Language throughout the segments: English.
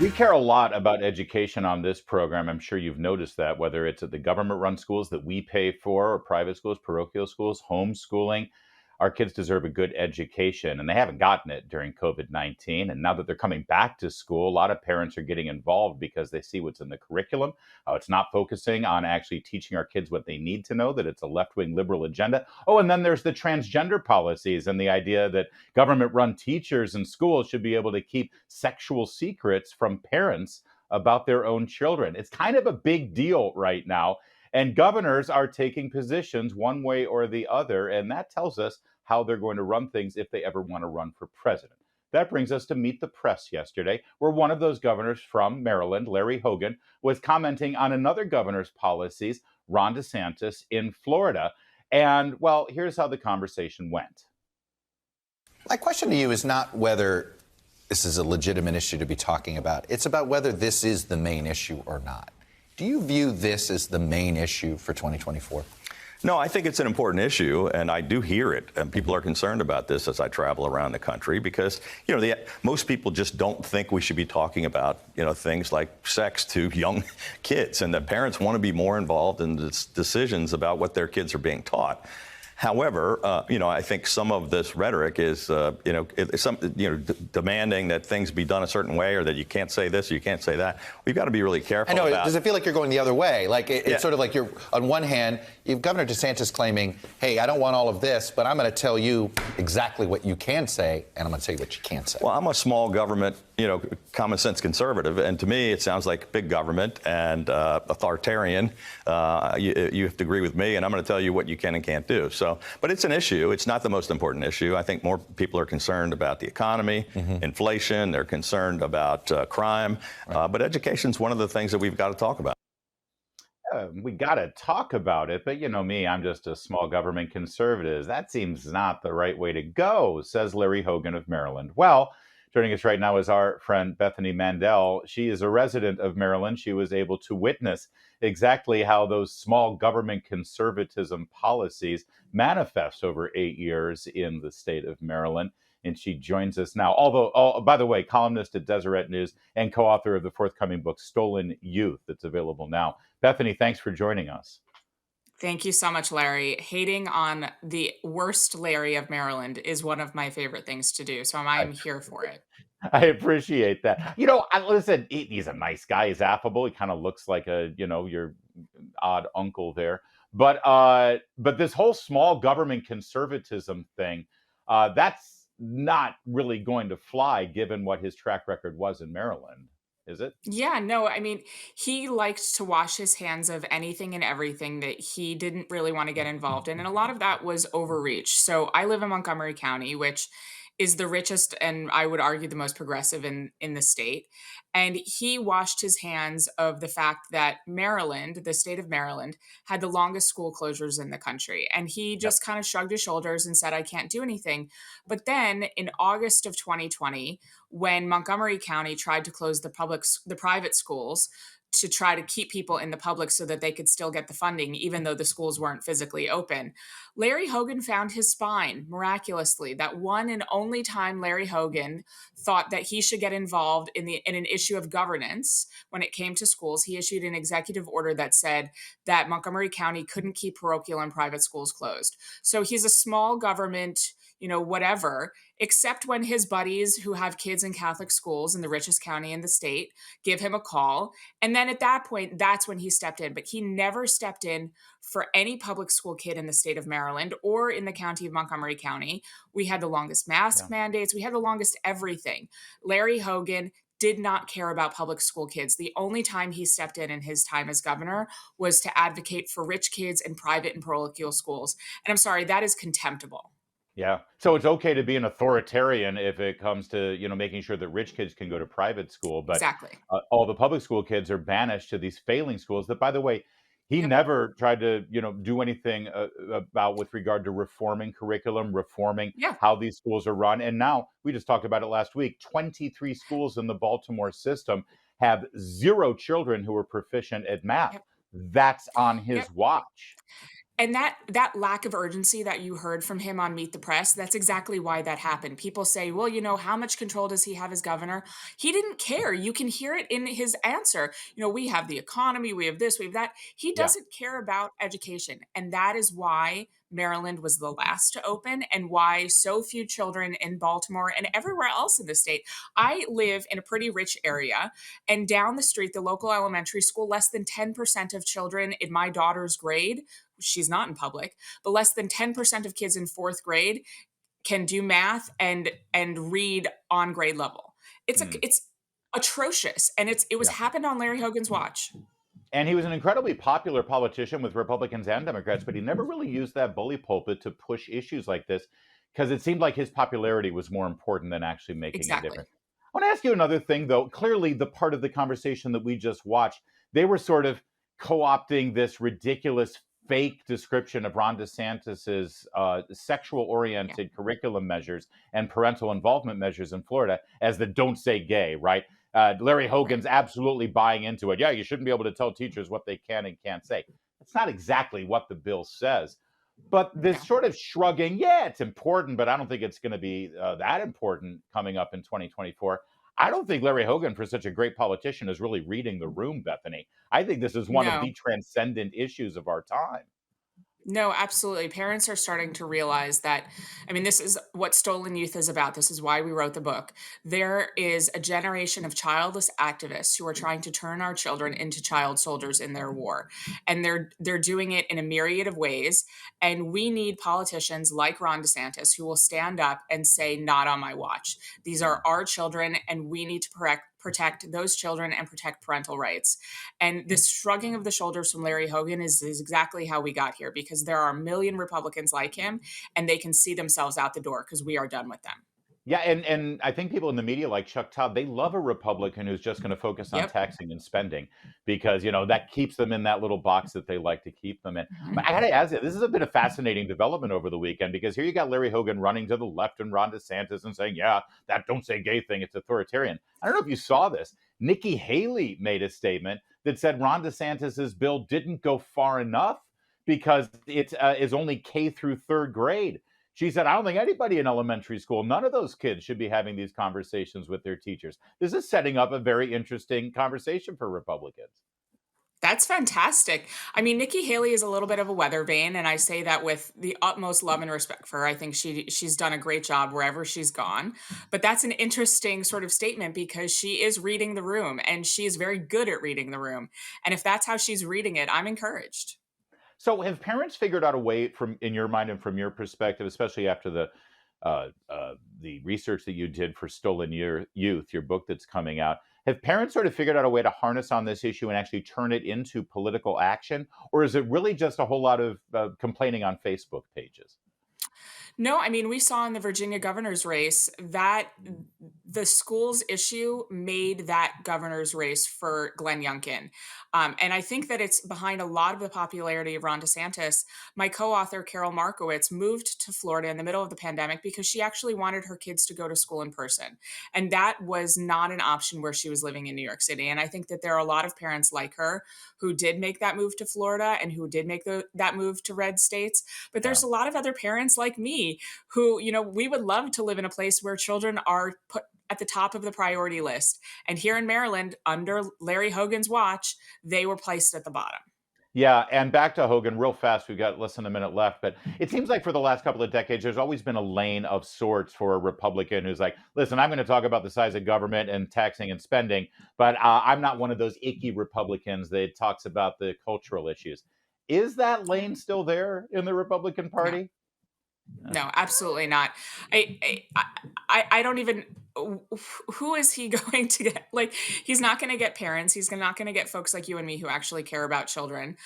We care a lot about education on this program. I'm sure you've noticed that, whether it's at the government run schools that we pay for, or private schools, parochial schools, homeschooling. Our kids deserve a good education, and they haven't gotten it during COVID 19. And now that they're coming back to school, a lot of parents are getting involved because they see what's in the curriculum. It's not focusing on actually teaching our kids what they need to know, that it's a left wing liberal agenda. Oh, and then there's the transgender policies and the idea that government run teachers and schools should be able to keep sexual secrets from parents about their own children. It's kind of a big deal right now. And governors are taking positions one way or the other. And that tells us how they're going to run things if they ever want to run for president. That brings us to Meet the Press yesterday, where one of those governors from Maryland, Larry Hogan, was commenting on another governor's policies, Ron DeSantis in Florida. And well, here's how the conversation went. My question to you is not whether this is a legitimate issue to be talking about. It's about whether this is the main issue or not. Do you view this as the main issue for 2024? No, I think it's an important issue, and I do hear it. And people are concerned about this as I travel around the country because, most people just don't think we should be talking about, things like sex to young kids, and that parents want to be more involved in the decisions about what their kids are being taught. However, I think some of this rhetoric is, demanding that things be done a certain way, or that you can't say this or you can't say that. We've got to be really careful. I know. About. Does it feel like you're going the other way? Like it's sort of like you're, on one hand, you've Governor DeSantis claiming, hey, I don't want all of this, but I'm going to tell you exactly what you can say, and I'm going to tell you what you can't say. Well, I'm a small government, common sense conservative, and to me, it sounds like big government and authoritarian. You have to agree with me, and I'm going to tell you what you can and can't do. But it's an issue. It's not the most important issue. I think more people are concerned about the economy, inflation. They're concerned about crime. But education's one of the things that we've got to talk about. We got to talk about it, but you know me, I'm just a small government conservative. That seems not the right way to go, says Larry Hogan of Maryland. Well, joining us right now is our friend Bethany Mandel. She is a resident of Maryland. She was able to witness exactly how those small government conservatism policies manifest over 8 years in the state of Maryland. And she joins us now. Although, by the way, columnist at Deseret News and co-author of the forthcoming book, Stolen Youth, that's available now. Bethany, thanks for joining us. Thank you so much, Larry. Hating on the worst Larry of Maryland is one of my favorite things to do, so I'm here for it. I appreciate that. Listen, he's a nice guy. He's affable. He kind of looks like your odd uncle there. But this whole small government conservatism thing, that's not really going to fly given what his track record was in Maryland, is it? Yeah, no, I mean, he liked to wash his hands of anything and everything that he didn't really want to get involved in. And a lot of that was overreach. So I live in Montgomery County, which is the richest and I would argue the most progressive in the state. And he washed his hands of the fact that Maryland, the state of Maryland, had the longest school closures in the country. And he Yep. just kind of shrugged his shoulders and said, I can't do anything. But then in August of 2020, when Montgomery County tried to close the private schools to try to keep people in the public so that they could still get the funding, even though the schools weren't physically open. Larry Hogan found his spine miraculously. That one and only time Larry Hogan thought that he should get involved in an issue of governance when it came to schools. He issued an executive order that said that Montgomery County couldn't keep parochial and private schools closed. So he's a small government, whatever, except when his buddies who have kids in Catholic schools in the richest county in the state give him a call. And then at that point, that's when he stepped in. But he never stepped in for any public school kid in the state of Maryland or in the county of Montgomery County. We had the longest mask mandates. We had the longest everything. Larry Hogan did not care about public school kids. The only time he stepped in his time as governor was to advocate for rich kids in private and parochial schools. And I'm sorry, that is contemptible. Yeah. So it's okay to be an authoritarian if it comes to, making sure that rich kids can go to private school, but Exactly. all the public school kids are banished to these failing schools that, by the way, he Yep. never tried to, do anything about with regard to reforming curriculum, reforming Yeah. how these schools are run. And now we just talked about it last week. 23 schools in the Baltimore system have zero children who are proficient at math. Yep. That's on his Yep. watch. And that lack of urgency that you heard from him on Meet the Press, that's exactly why that happened. People say, "Well, how much control does he have as governor?" He didn't care. You can hear it in his answer. We have the economy, we have this, we have that. He Yeah. doesn't care about education. And that is why Maryland was the last to open and why so few children in Baltimore and everywhere else in the state. I live in a pretty rich area, and down the street, the local elementary school, less than 10% of children in my daughter's grade, she's not in public, but less than 10% of kids in fourth grade can do math and read on grade level. Mm. It's atrocious, and it was Yeah. happened on Larry Hogan's watch. And he was an incredibly popular politician with Republicans and Democrats, but he never really used that bully pulpit to push issues like this because it seemed like his popularity was more important than actually making a Exactly. difference. I want to ask you another thing, though. Clearly, the part of the conversation that we just watched, they were sort of co opting this ridiculous fake description of Ron DeSantis's sexual Yeah. oriented curriculum measures and parental involvement measures in Florida as the don't say gay, right? Larry Right. Hogan's absolutely buying into it. Yeah, you shouldn't be able to tell teachers what they can and can't say. That's not exactly what the bill says. But this No. sort of shrugging, yeah, it's important, but I don't think it's going to be that important coming up in 2024. I don't think Larry Hogan, for such a great politician, is really reading the room, Bethany. I think this is one of No. the transcendent issues of our time. No, absolutely. Parents are starting to realize that. I mean, this is what Stolen Youth is about. This is why we wrote the book. There is a generation of childless activists who are trying to turn our children into child soldiers in their war. And they're doing it in a myriad of ways. And we need politicians like Ron DeSantis who will stand up and say, not on my watch. These Mm. are our children, and we need to protect those children and protect parental rights. And this shrugging of the shoulders from Larry Hogan is exactly how we got here, because there are a million Republicans like him, and they can see themselves out the door because we are done with them. Yeah, and I think people in the media like Chuck Todd, they love a Republican who's just going to focus on Yep. taxing and spending because, that keeps them in that little box that they like to keep them in. But Mhm. I got to ask you, this has been a fascinating development over the weekend because here you got Larry Hogan running to the left and Ron DeSantis and saying, yeah, that don't say gay thing, it's authoritarian. I don't know if you saw this. Nikki Haley made a statement that said Ron DeSantis's bill didn't go far enough because it is only K through third grade. She said, I don't think anybody in elementary school, none of those kids should be having these conversations with their teachers. This is setting up a very interesting conversation for Republicans. That's fantastic. I mean, Nikki Haley is a little bit of a weather vane, and I say that with the utmost love and respect for her. I think she's done a great job wherever she's gone. But that's an interesting sort of statement because she is reading the room, and she is very good at reading the room. And if that's how she's reading it, I'm encouraged. So, have parents figured out a way, from in your mind and from your perspective, especially after the research that you did for Stolen Youth, your book that's coming out? Have parents sort of figured out a way to harness on this issue and actually turn it into political action, or is it really just a whole lot of complaining on Facebook pages? No, I mean, we saw in the Virginia governor's race that the schools issue made that governor's race for Glenn Youngkin. And I think that it's behind a lot of the popularity of Ron DeSantis. My co author, Carol Markowitz, moved to Florida in the middle of the pandemic because she actually wanted her kids to go to school in person. And that was not an option where she was living in New York City. And I think that there are a lot of parents like her who did make that move to Florida and who did make that move to red states. But Yeah. there's a lot of other parents like me who, we would love to live in a place where children are put at the top of the priority list. And here in Maryland, under Larry Hogan's watch, they were placed at the bottom. Yeah, and back to Hogan real fast. We've got less than a minute left, but it seems like for the last couple of decades, there's always been a lane of sorts for a Republican who's like, listen, I'm going to talk about the size of government and taxing and spending, but I'm not one of those icky Republicans that talks about the cultural issues. Is that lane still there in the Republican No. Party? No, absolutely not. I don't even. Who is he going to get? Like, he's not going to get parents. He's not going to get folks like you and me who actually care about children.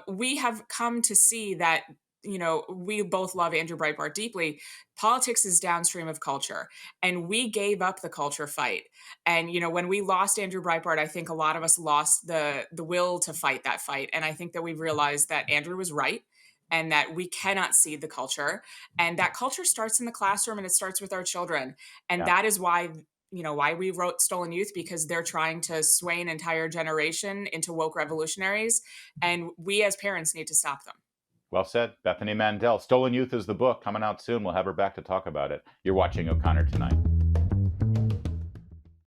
We have come to see that. We both love Andrew Breitbart deeply. Politics is downstream of culture, and we gave up the culture fight. And when we lost Andrew Breitbart, I think a lot of us lost the will to fight that fight. And I think that we've realized that Andrew was right and that we cannot see the culture, and that culture starts in the classroom and it starts with our children. And Yeah. that is why we wrote Stolen Youth, because they're trying to sway an entire generation into woke revolutionaries, and we as parents need to stop them. Well said. Bethany Mandel. Stolen Youth is the book, coming out soon. We'll have her back to talk about it. You're watching O'Connor Tonight.